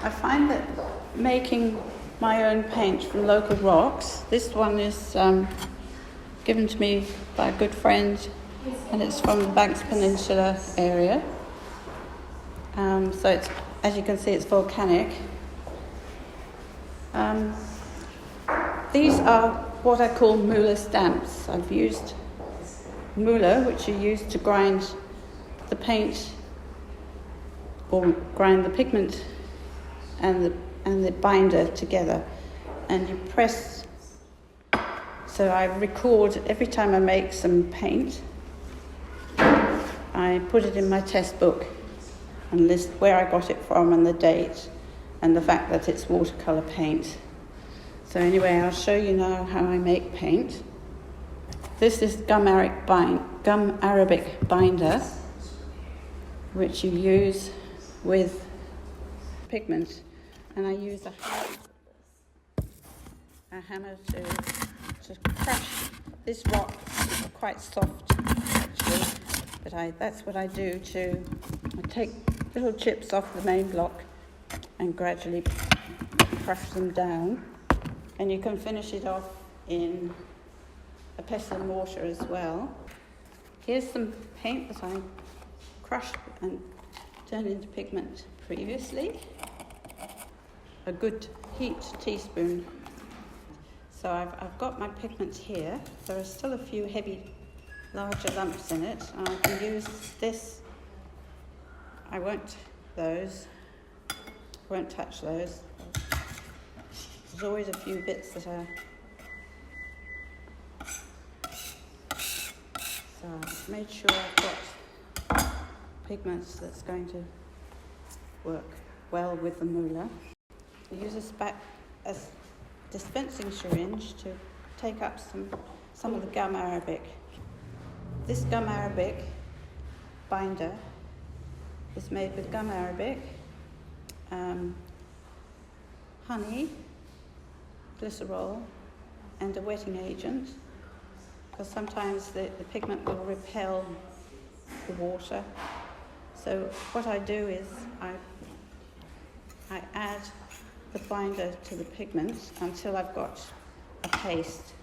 I find that making my own paint from local rocks, this one is given to me by a good friend, and it's from the Banks Peninsula area. So it's, as you can see, it's volcanic. These are what I call Mueller stamps. I've used Mueller, which you use to grind the paint or grind the pigment and the binder together, and you press. So I record every time I make some paint. I put it in my test book and list where I got it from and the date and the fact that it's watercolour paint. So anyway, I'll show you now how I make paint. This is gum arabic binder, which you use with pigment, and I use a hammer to crush this rock. It's quite soft actually, but that's what I do. I take little chips off the main block and gradually crush them down, and you can finish it off in a pestle and mortar as well. Here's some paint that I crushed and turned into pigment previously. A good heaped teaspoon. So I've got my pigment here. There are still a few heavy, larger lumps in it. I can use this. I won't touch those. There's always a few bits that are. So I've made sure I've got pigments that's going to work well with the Mueller. I use a dispensing syringe to take up some of the gum arabic. This gum arabic binder is made with gum arabic, honey, glycerol, and a wetting agent, because sometimes the pigment will repel the water. So what I do is I add the binder to the pigment until I've got a paste,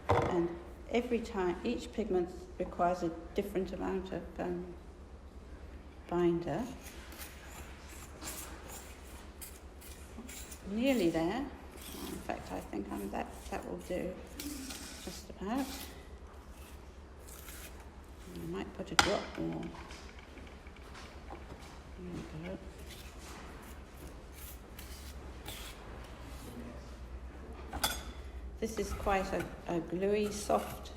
and every time each pigment requires a different amount of binder. Nearly there. In fact, I think that will do just about. I might put a drop more. There we go. This is quite a gluey, soft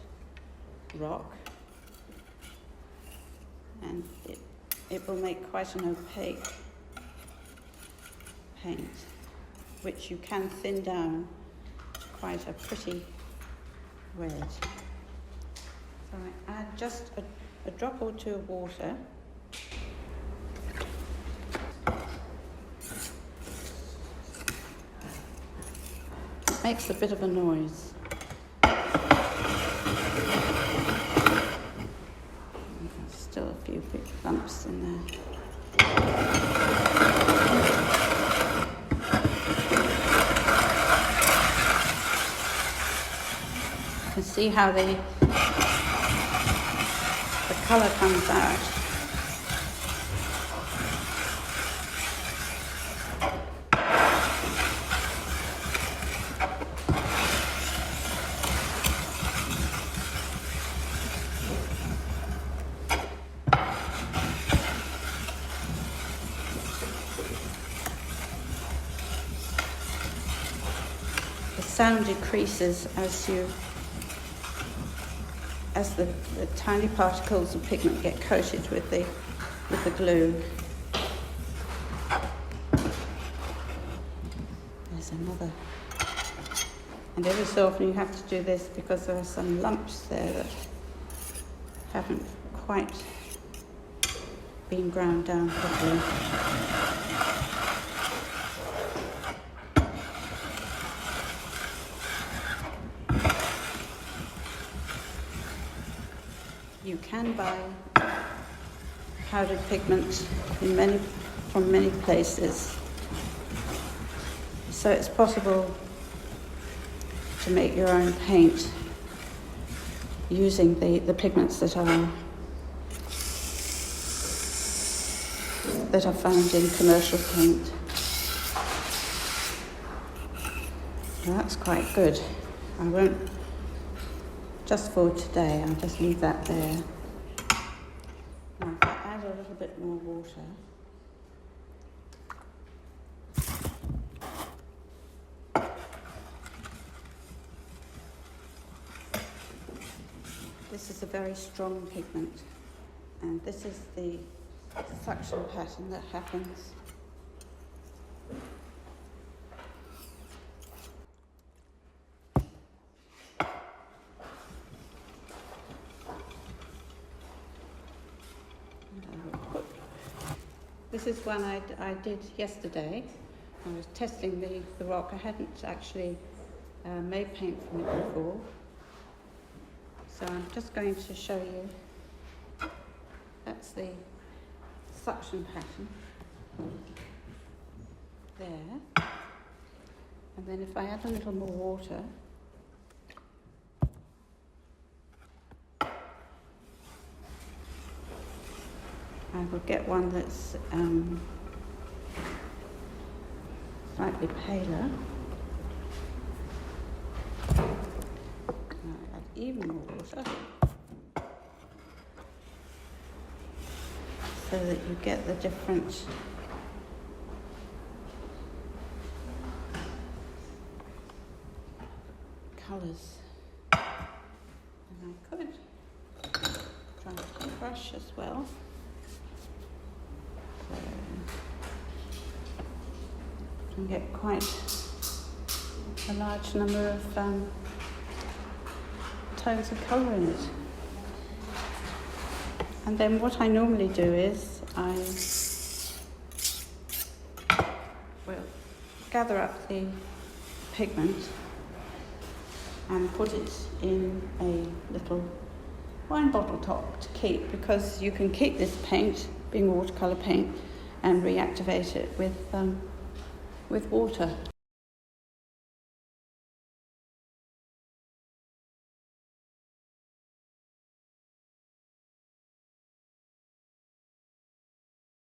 rock, and it will make quite an opaque paint, which you can thin down to quite a pretty red. So I add just a drop or two of water. It makes a bit of a noise. There's still a few big lumps in there. You can see how the colour comes out. The sound decreases as the tiny particles of pigment get coated with the glue. There's another. And every so often you have to do this because there are some lumps there that haven't quite been ground down properly. You can buy powdered pigment from many places. So it's possible to make your own paint using the pigments that are found in commercial paint. Well, that's quite good. I won't, just for today, I'll just leave that there. Now if I add a little bit more water, this is a very strong pigment, and this is the suction pattern that happens. This is one I did yesterday. I was testing the rock. I hadn't actually made paint from it before. So I'm just going to show you. That's the suction pattern there. And then if I add a little more water, I will get one that's slightly paler. Now add even more water so that you get the different colours. And I could try to brush as well. You can get quite a large number of tones of colour in it. And then what I normally do is I will gather up the pigment and put it in a little wine bottle top to keep, because you can keep this paint, being watercolour paint, and reactivate it with water.